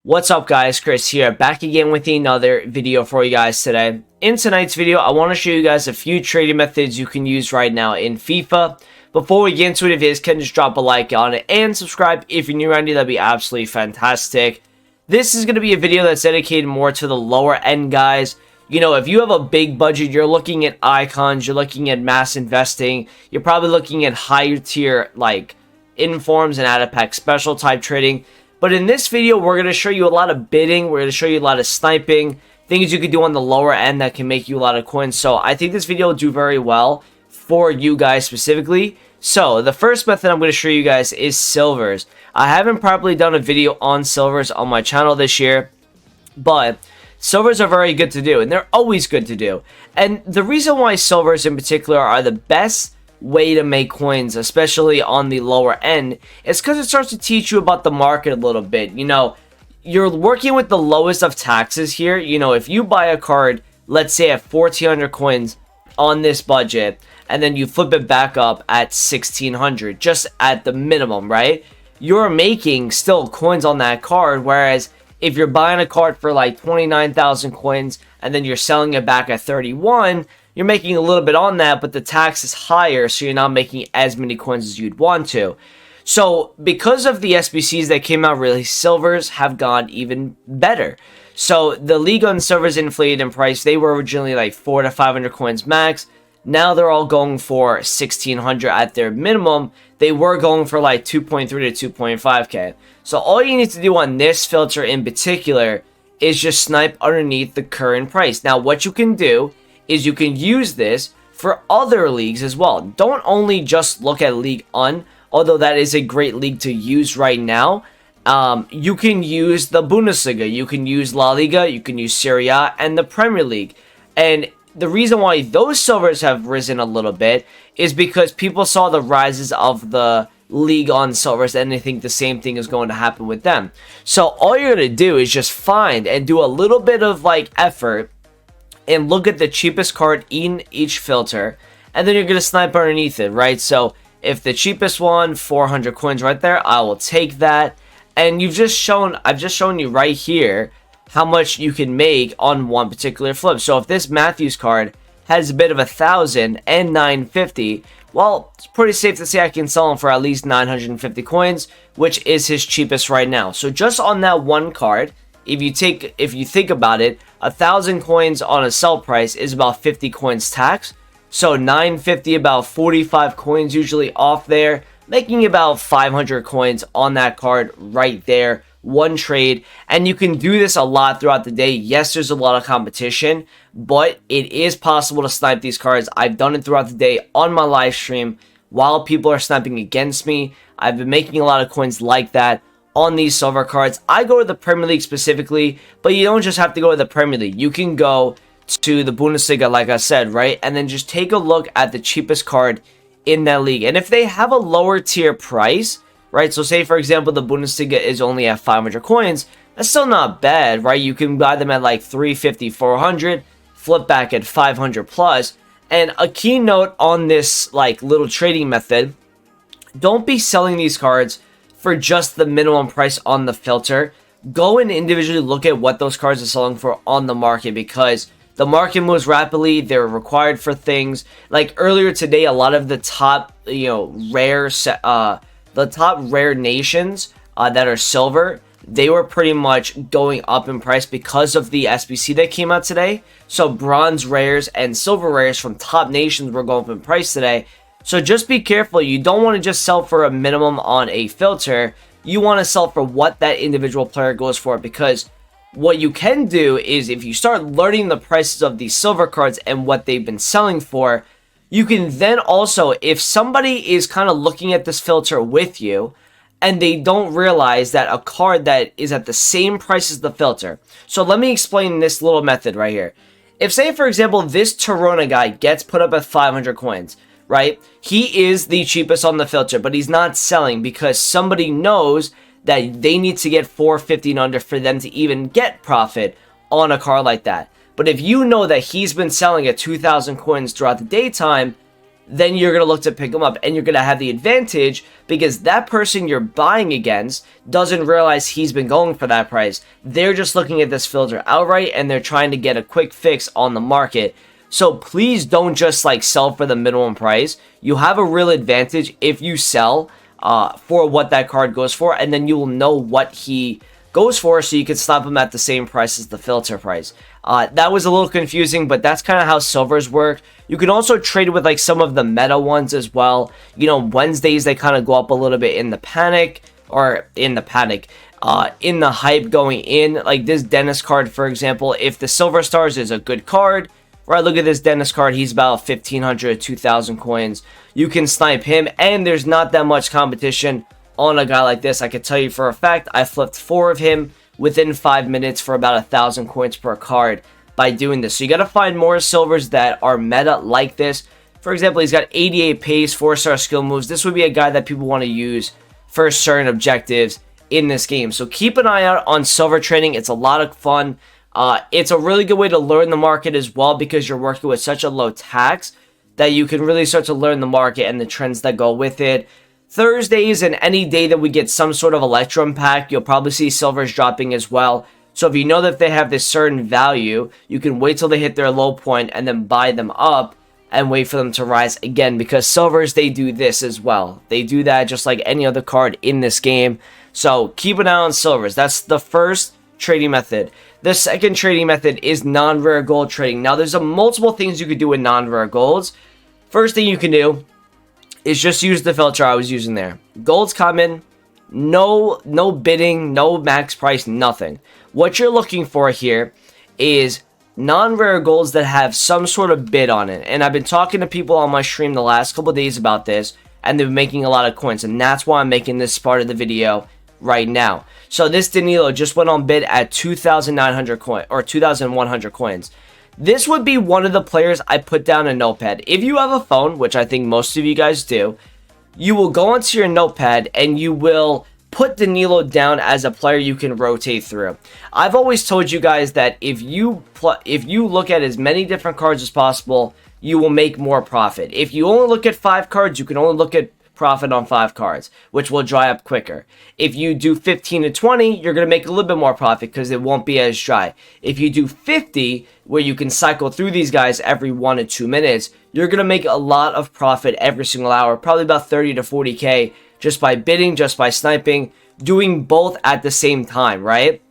What's up guys, Chris here, back again with another video for you guys today. In tonight's video, I want to show you guys a few trading methods you can use right now in FIFA. Before we get into it, if you guys can just drop a like on it and subscribe if you're new around here, that'd be absolutely fantastic. This is going to be a video that's dedicated more to the lower end guys. You know, if you have a big budget, you're looking at icons, you're looking at mass investing, you're probably looking at higher tier like informs and add pack special type trading. But in this video, we're going to show you a lot of bidding, we're going to show you a lot of sniping, things you can do on the lower end that can make you a lot of coins. So I think this video will do very well for you guys specifically. So the first method I'm going to show you guys is silvers. I haven't properly done a video on silvers on my channel this year, but silvers are very good to do, and they're always good to do. And the reason why silvers in particular are the best way to make coins, especially on the lower end, is because it starts to teach you about the market a little bit. You know, you're working with the lowest of taxes here. You know, if you buy a card, let's say at 1400 coins on this budget, and then you flip it back up at 1600, just at the minimum, right? You're making still coins on that card, whereas if you're buying a card for like 29,000 coins and then you're selling it back at 31, you're making a little bit on that, but the tax is higher, so you're not making as many coins as you'd want to. So because of the SBCs that came out, really, silvers have gone even better. So the league on silvers inflated in price. They were originally like 400 to 500 coins max. Now they're all going for 1600 at their minimum. They were going for like 2.3 to 2.5k. So all you need to do on this filter in particular is just snipe underneath the current price. Now what you can do is you can use this for other leagues as well. Don't only just look at League On, although that is a great league to use right now. You can use the Bundesliga, you can use La Liga, you can use Serie A, and the Premier League. And the reason why those silvers have risen a little bit is because people saw the rises of the League On silvers, and they think the same thing is going to happen with them. So all you're going to do is just find and do a little bit of like effort and look at the cheapest card in each filter, and then you're going to snipe underneath it, right? So if the cheapest one, 400 coins right there, I will take that. And I've just shown you right here how much you can make on one particular flip. So if this Matthews card has a bit of 1,000 and 950, well, it's pretty safe to say I can sell him for at least 950 coins, which is his cheapest right now. So just on that one card, if you think about it, 1,000 coins on a sell price is about 50 coins tax. So 950, about 45 coins usually off there, making about 500 coins on that card right there. One trade, and you can do this a lot throughout the day. Yes, there's a lot of competition, but it is possible to snipe these cards. I've done it throughout the day on my live stream while people are sniping against me. I've been making a lot of coins like that on these silver cards. I go to the Premier League specifically, but you don't just have to go to the Premier League. You can go to the Bundesliga, like I said, right? And then just take a look at the cheapest card in that league. And if they have a lower tier price, right? So say, for example, the Bundesliga is only at 500 coins. That's still not bad, right? You can buy them at like 350, 400, flip back at 500 plus. And a key note on this like little trading method, don't be selling these cards for just the minimum price on the filter. Go and individually look at what those cards are selling for on the market, because the market moves rapidly. They're required for things like earlier today, a lot of the top, the top rare nations that are silver, they were pretty much going up in price because of the SBC that came out today. So bronze rares and silver rares from top nations were going up in price today. So just be careful. You don't want to just sell for a minimum on a filter. You want to sell for what that individual player goes for, because what you can do is if you start learning the prices of these silver cards and what they've been selling for, you can then also, if somebody is kind of looking at this filter with you and they don't realize that a card that is at the same price as the filter. So let me explain this little method right here. If, say, for example, this Torona guy gets put up at 500 coins, right? He is the cheapest on the filter, but he's not selling because somebody knows that they need to get 450 and under for them to even get profit on a card like that. But if you know that he's been selling at 2,000 coins throughout the daytime, then you're going to look to pick them up, and you're going to have the advantage because that person you're buying against doesn't realize he's been going for that price. They're just looking at this filter outright, and they're trying to get a quick fix on the market. So please don't just like sell for the minimum price. You have a real advantage if you sell for what that card goes for, and then you will know what he goes for, so you can stop him at the same price as the filter price. That was a little confusing, but that's kind of how silvers work. You can also trade with like some of the meta ones as well. You know, Wednesdays they kind of go up a little bit in the panic, in the hype going in. Like this Dennis card, for example, if the silver stars is a good card, right, look at this Dennis card. He's about 1,500 to 2,000 coins. You can snipe him, and there's not that much competition on a guy like this. I can tell you for a fact, I flipped 4 of him within 5 minutes for about 1,000 coins per card by doing this. So you got to find more silvers that are meta like this. For example, he's got 88 pace, 4-star skill moves. This would be a guy that people want to use for certain objectives in this game. So keep an eye out on silver trading. It's a lot of fun. It's a really good way to learn the market as well, because you're working with such a low tax that you can really start to learn the market and the trends that go with it. Thursdays and any day that we get some sort of Electrum pack, you'll probably see silvers dropping as well. So if you know that they have this certain value, you can wait till they hit their low point and then buy them up and wait for them to rise again, because silvers, they do this as well. They do that just like any other card in this game. So keep an eye on silvers. That's the first trading method. The second trading method is non-rare gold trading. Now there's multiple things you could do with non-rare golds. First thing you can do is just use the filter I was using there. Golds common, no bidding, no max price, nothing. What you're looking for here is non-rare golds that have some sort of bid on it. And I've been talking to people on my stream the last couple days about this, and they've been making a lot of coins, and that's why I'm making this part of the video right now. So this Danilo just went on bid at 2,900 coins, or 2,100 coins. This would be one of the players I put down a notepad. If you have a phone, which I think most of you guys do, you will go onto your notepad and you will put Danilo down as a player you can rotate through. I've always told you guys that if you look at as many different cards as possible, you will make more profit. If you only look at 5 cards, you can only look at profit on 5 cards, which will dry up quicker. If you do 15 to 20, you're going to make a little bit more profit because it won't be as dry. If you do 50, where you can cycle through these guys every 1 to 2 minutes, you're going to make a lot of profit every single hour, probably about 30 to 40k just by bidding, just by sniping, doing both at the same time, right?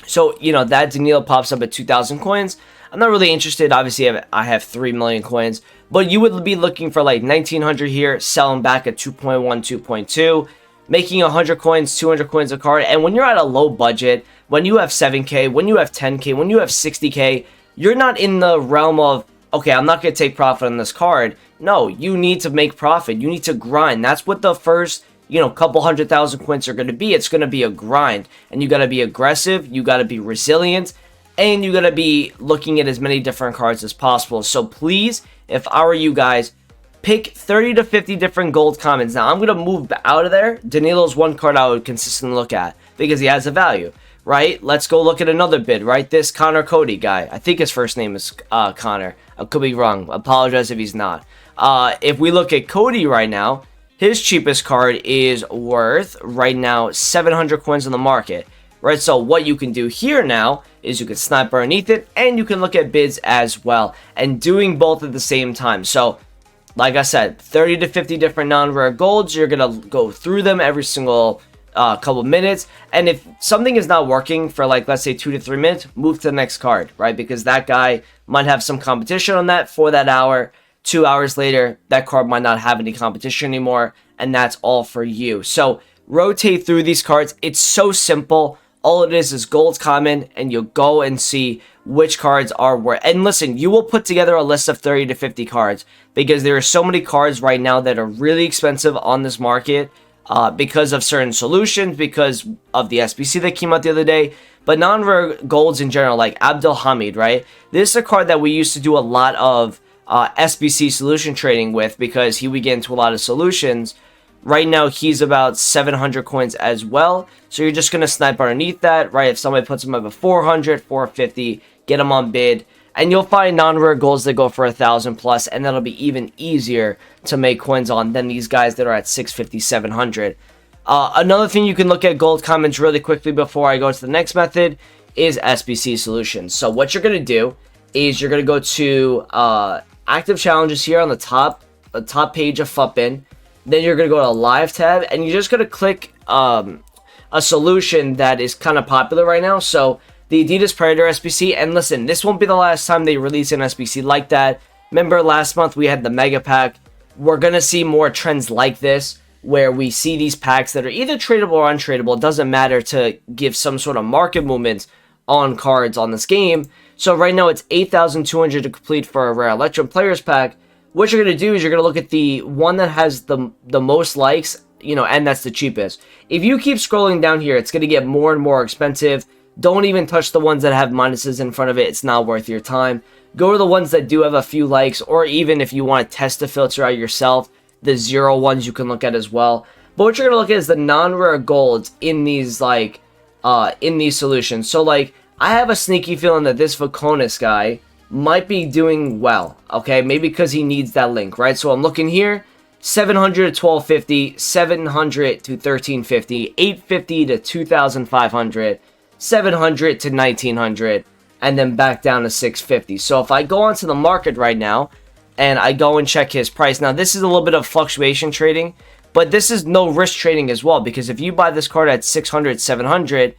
So, you know, that Danilo pops up at 2,000 coins. I'm not really interested. Obviously, I have 3 million coins. But you would be looking for like 1,900 here, selling back at 2.1, 2.2, making 100 coins, 200 coins a card. And when you're at a low budget, when you have 7k, when you have 10k, when you have 60k, you're not in the realm of, okay, I'm not going to take profit on this card. No, you need to make profit. You need to grind. That's what the first, you know, couple 100,000 coins are going to be. It's going to be a grind. And you got to be aggressive. You got to be resilient. And you got to be looking at as many different cards as possible. So please, if I were you guys, pick 30 to 50 different gold commons. Now, I'm going to move out of there. Danilo's one card I would consistently look at because he has a value, right? Let's go look at another bid, right? This Connor Cody guy. I think his first name is Connor. I could be wrong. I apologize if he's not. If we look at Cody right now, his cheapest card is worth, right now, 700 coins on the market. Right, so what you can do here now is you can snipe underneath it, and you can look at bids as well, and doing both at the same time. So, like I said, 30 to 50 different non-rare golds. You're gonna go through them every single couple minutes, and if something is not working for like, let's say 2 to 3 minutes, move to the next card, right? Because that guy might have some competition on that for that hour. 2 hours later, that card might not have any competition anymore, and that's all for you. So rotate through these cards. It's so simple. All it is gold's common, and you'll go and see which cards are worth. And listen, you will put together a list of 30 to 50 cards because there are so many cards right now that are really expensive on this market because of certain solutions, because of the SBC that came out the other day. But non-rare golds in general, like Abdul Hamid, right? This is a card that we used to do a lot of SBC solution trading with because he would get into a lot of solutions. Right now, he's about 700 coins as well. So you're just going to snipe underneath that, right? If somebody puts him up at 400, 450, get him on bid. And you'll find non-rare golds that go for 1,000 plus, and that'll be even easier to make coins on than these guys that are at 650, 700. Another thing you can look at gold comments really quickly before I go to the next method is SBC solutions. So what you're going to do is you're going to go to active challenges here on the top page of FUTBIN. Then you're going to go to live tab, and you're just going to click a solution that is kind of popular right now. So the Adidas Predator SBC, and listen, this won't be the last time they release an SBC like that. Remember last month we had the Mega Pack. We're going to see more trends like this, where we see these packs that are either tradable or untradeable. It doesn't matter, to give some sort of market movement on cards on this game. So right now it's 8,200 to complete for a rare Electrum Players Pack. What you're going to do is you're going to look at the one that has the most likes, and that's the cheapest. If you keep scrolling down here, it's going to get more and more expensive. Don't even touch the ones that have minuses in front of it. It's not worth your time. Go to the ones that do have a few likes, or even if you want to test the filter out yourself, the 0 ones you can look at as well. But what you're going to look at is the non-rare golds in these, in these solutions. So, I have a sneaky feeling that this Vaconis guy might be doing well, okay? Maybe because he needs that link, right? So I'm looking here, 700 to 1250, 700 to 1350, 850 to 2500, 700 to 1900, and then back down to 650. So if I go onto the market right now and I go and check his price, now this is a little bit of fluctuation trading, but this is no risk trading as well, because if you buy this card at 600, 700,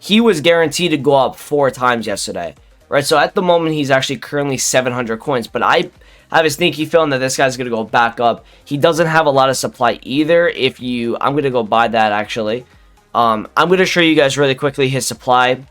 he was guaranteed to go up 4 times yesterday, right? So at the moment he's actually currently 700 coins, but I have a sneaky feeling that this guy's going to go back up. He doesn't have a lot of supply either. I'm going to go buy that actually. I'm going to show you guys really quickly his supply.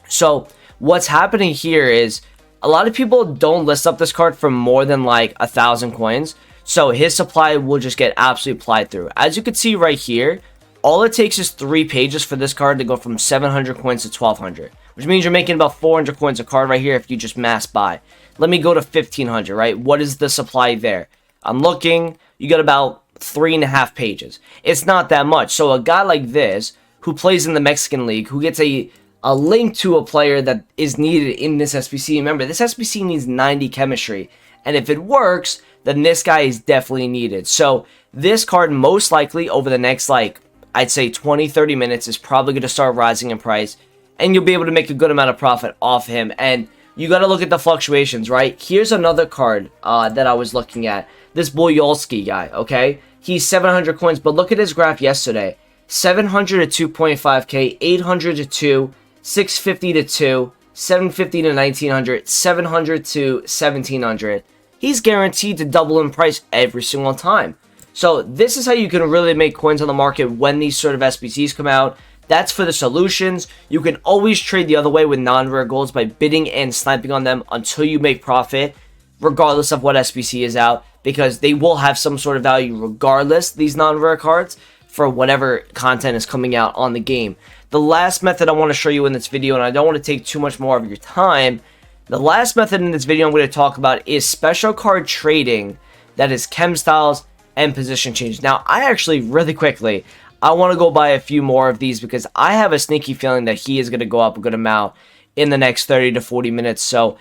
So what's happening here is a lot of people don't list up this card for more than 1,000 coins. So his supply will just get absolutely plied through. As you can see right here, all it takes is 3 pages for this card to go from 700 coins to 1,200. Which means you're making about 400 coins a card right here if you just mass buy. Let me go to 1,500, right? What is the supply there? I'm looking. You got about 3.5 pages. It's not that much. So a guy like this, who plays in the Mexican League, who gets a link to a player that is needed in this SBC. Remember, this SBC needs 90 chemistry. And if it works, then this guy is definitely needed. So this card, most likely, over the next, I'd say 20-30 minutes, is probably going to start rising in price. And you'll be able to make a good amount of profit off him. And you got to look at the fluctuations, right? Here's another card that I was looking at. This Boyolski guy, okay? He's 700 coins, but look at his graph yesterday. 700 to 2.5k, 800 to 2, 650 to 2, 750 to 1900, 700 to 1700. He's guaranteed to double in price every single time. So this is how you can really make coins on the market when these sort of SBCs come out. That's for the solutions. You can always trade the other way with non-rare golds by bidding and sniping on them until you make profit, regardless of what SBC is out, because they will have some sort of value regardless, these non-rare cards, for whatever content is coming out on the game. The last method I want to show you in this video, and I don't want to take too much more of your time, the last method in this video I'm going to talk about is special card trading, that is chem styles and position change. Now, I actually, really quickly, I want to go buy a few more of these because I have a sneaky feeling that he is going to go up a good amount in the next 30 to 40 minutes. So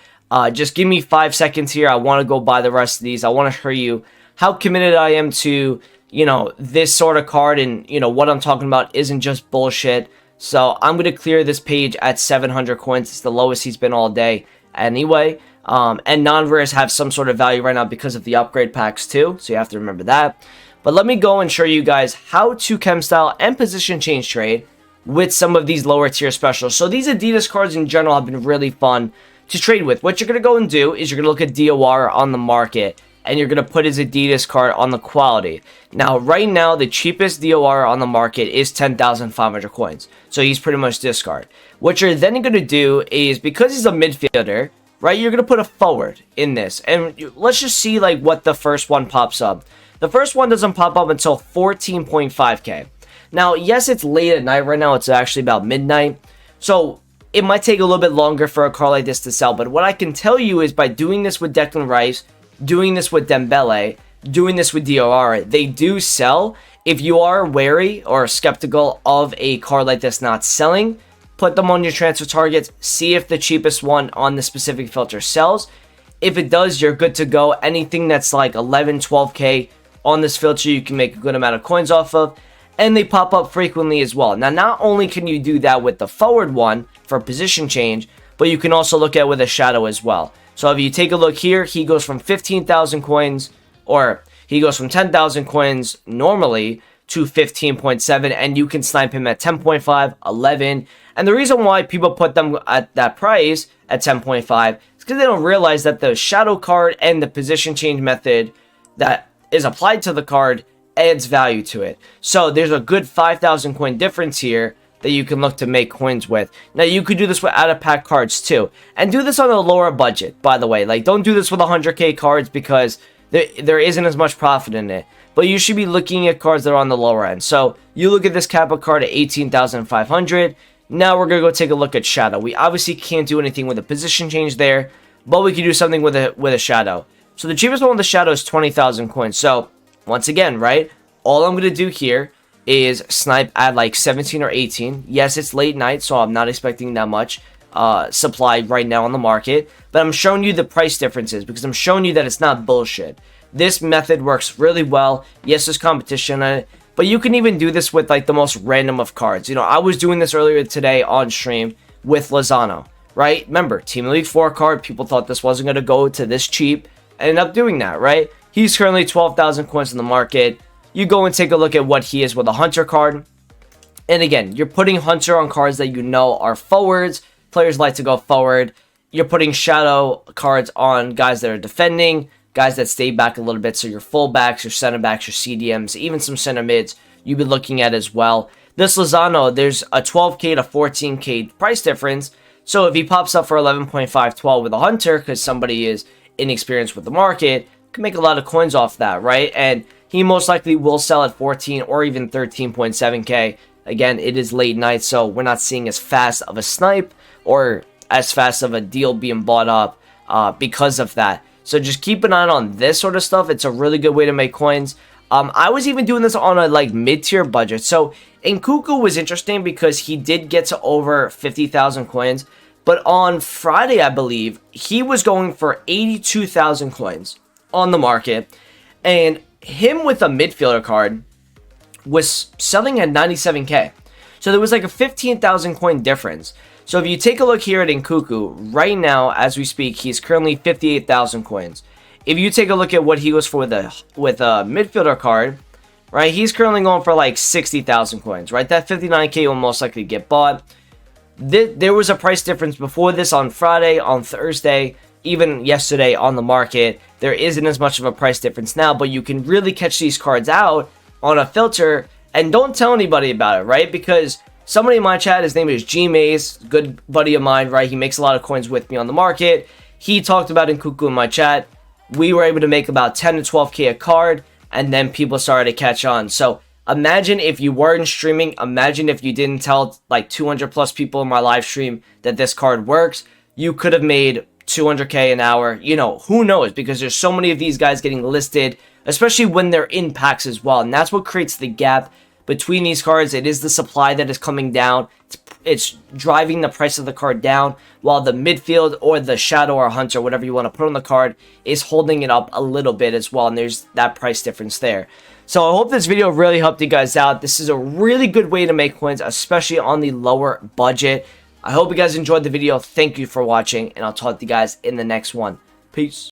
just give me 5 seconds here. I want to go buy the rest of these. I want to show you how committed I am to, this sort of card, and, what I'm talking about isn't just bullshit. So I'm going to clear this page at 700 coins. It's the lowest he's been all day anyway. And non-rares have some sort of value right now because of the upgrade packs too. So you have to remember that. But let me go and show you guys how to chem style and position change trade with some of these lower tier specials. So these Adidas cards in general have been really fun to trade with. What you're going to go and do is you're going to look at DOR on the market, and you're going to put his Adidas card on the quality. Now, right now, the cheapest DOR on the market is 10,500 coins. So he's pretty much this card. What you're then going to do is, because he's a midfielder, right, you're going to put a forward in this. And let's just see what the first one pops up. The first one doesn't pop up until 14.5k. Now, yes, it's late at night right now. It's actually about midnight. So it might take a little bit longer for a card like this to sell. But what I can tell you is by doing this with Declan Rice, doing this with Dembele, doing this with DOR, they do sell. If you are wary or skeptical of a card like this not selling, put them on your transfer targets, see if the cheapest one on the specific filter sells. If it does, you're good to go. Anything that's like 11, 12K on this filter, you can make a good amount of coins off of. And they pop up frequently as well. Now, not only can you do that with the forward one for position change, but you can also look at it with a shadow as well. So if you take a look here, he goes from 15,000 coins, or he goes from 10,000 coins normally to 15.7, and you can snipe him at 10.5, 11. And the reason why people put them at that price at 10.5 is because they don't realize that the shadow card and the position change method that is applied to the card adds value to it. So there's a good 5,000 coin difference here that you can look to make coins with. Now, you could do this with out of pack cards too, and do this on a lower budget, by the way. Like, don't do this with 100K cards because there isn't as much profit in it. But you should be looking at cards that are on the lower end. So you look at this Kappa card at 18,500. Now we're gonna go take a look at shadow. We obviously can't do anything with a position change there, but we can do something with a shadow. So the cheapest one with the shadow is 20,000 coins. So once again, right, all I'm gonna do here is snipe at like 17 or 18. Yes, it's late night, so I'm not expecting that much supply right now on the market, but I'm showing you the price differences because I'm showing you that it's not bullshit. This method works really well. Yes, there's competition on it, but you can even do this with like the most random of cards. You know, I was doing this earlier today on stream with Lozano, right? Remember, Team Elite 4 card, people thought this wasn't going to go to this cheap. I ended up doing that, right? He's currently 12,000 coins in the market. You go and take a look at what he is with a Hunter card. And again, you're putting Hunter on cards that you know are forwards. Players like to go forward. You're putting shadow cards on guys that are defending, guys that stay back a little bit. So your fullbacks, your center backs, your CDMs, even some center mids you've been looking at as well. This Lozano, there's a 12K to 14K price difference. So if he pops up for 11.512 with a Hunter because somebody is inexperienced with the market, can make a lot of coins off that, right? And he most likely will sell at 14 or even 13.7K. Again, it is late night, so we're not seeing as fast of a snipe or as fast of a deal being bought up because of that. So just keep an eye on this sort of stuff. It's a really good way to make coins. I was even doing this on a like mid-tier budget. So Nkuku was interesting because he did get to over 50,000 coins. But on Friday, I believe, he was going for 82,000 coins on the market. And him with a midfielder card was selling at 97K. So there was like a 15,000 coin difference. So if you take a look here at Nkuku, right now, as we speak, he's currently 58,000 coins. If you take a look at what he goes for with a midfielder card, right, he's currently going for like 60,000 coins, right? That 59K will most likely get bought. There was a price difference before this on Friday, on Thursday, even yesterday on the market. There isn't as much of a price difference now, but you can really catch these cards out on a filter, and don't tell anybody about it, right? Because somebody in my chat, his name is G Maze, good buddy of mine, right? He makes a lot of coins with me on the market. He talked about Nkuku in my chat. We were able to make about 10 to 12K a card, and then people started to catch on. So imagine if you weren't streaming. Imagine if you didn't tell like 200 plus people in my live stream that this card works. You could have made 200K an hour. You know, who knows? Because there's so many of these guys getting listed, especially when they're in packs as well. And that's what creates the gap between these cards. It is the supply that is coming down. It's driving the price of the card down, while the midfield or the shadow or hunter, whatever you want to put on the card, is holding it up a little bit as well. And there's that price difference there. So I hope this video really helped you guys out. This is a really good way to make coins, especially on the lower budget. I hope you guys enjoyed the video. Thank you for watching, and I'll talk to you guys in the next one. Peace.